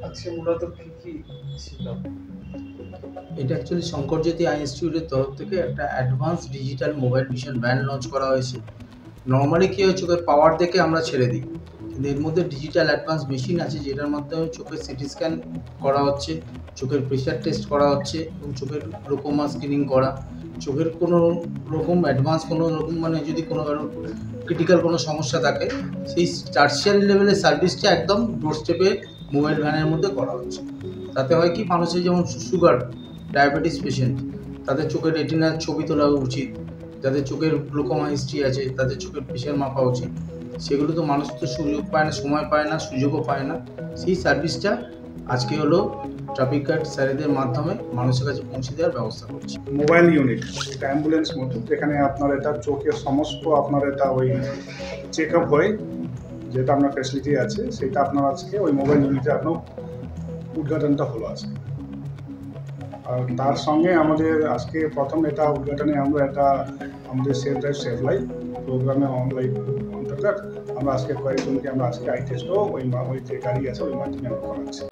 আজকে মূলত কি ছিল? এটা অ্যাকচুয়ালি শঙ্করজ্যোতি আই ইনস্টিটিউটের তরফ থেকে একটা advance digital mobile vision band launch করা হয়েছে। নর্মালি কী হয়, চোখের পাওয়ার দেখে আমরা ছেড়ে দিই, কিন্তু এর মধ্যে ডিজিটাল অ্যাডভান্স মেশিন আছে যেটার মাধ্যমে চোখের সিটি স্ক্যান করা হচ্ছে, চোখের প্রেশার টেস্ট করা হচ্ছে এবং চোখের গ্লুকোমা স্ক্রিনিং করা। চোখের কোনো রকম অ্যাডভান্স কোনো রকম মানে যদি কোনো কারোর ক্রিটিক্যাল কোনো সমস্যা থাকে, সেই টার্সিয়ারি লেভেলের সার্ভিসটা একদম ডোর স্টেপে মোবাইল ভ্যানের মধ্যে করা হচ্ছে। তাতে হয় কি, মানুষের যেমন সুগার, ডায়াবেটিস পেশেন্ট, তাদের চোখের রেটিনার ছবি তোলা উচিত, যাদের চোখের গ্লুকোমা হিস্ট্রি আছে তাদের চোখের প্রেশার মাপা উচিত, সেগুলো তো মানুষ তো সুযোগ পায় না, সময় পায় না, সুযোগও পায় না। সেই সার্ভিসটা আজকে হলো ট্রাফিক গার্ড স্যারেদের মাধ্যমে মানুষের কাছে পৌঁছে দেওয়ার ব্যবস্থা করছি। মোবাইল ইউনিট, এটা অ্যাম্বুলেন্স মতো, যেখানে আপনার এটা চোখের সমস্ত আপনার এটা ওই চেক আপ হয়, যেটা আপনার ফ্যাসিলিটি আছে সেটা আপনার আজকে ওই মোবাইল ইউনিটে আপনার উদ্ঘাটনটা হলো আজকে। আর তার সঙ্গে আমাদের আজকে প্রথম এটা উদ্ঘাটনে আমরা এটা আমাদের সেফ ড্রাইভ সেফ লাইফ প্রোগ্রামে অনলাইন অন্তর্গত আমরা আজকে কয়েকজনকে আমরা আজকে আই টেস্টও ওই যে গাড়ি আছে ওই মাধ্যমে আমরা করাচ্ছি।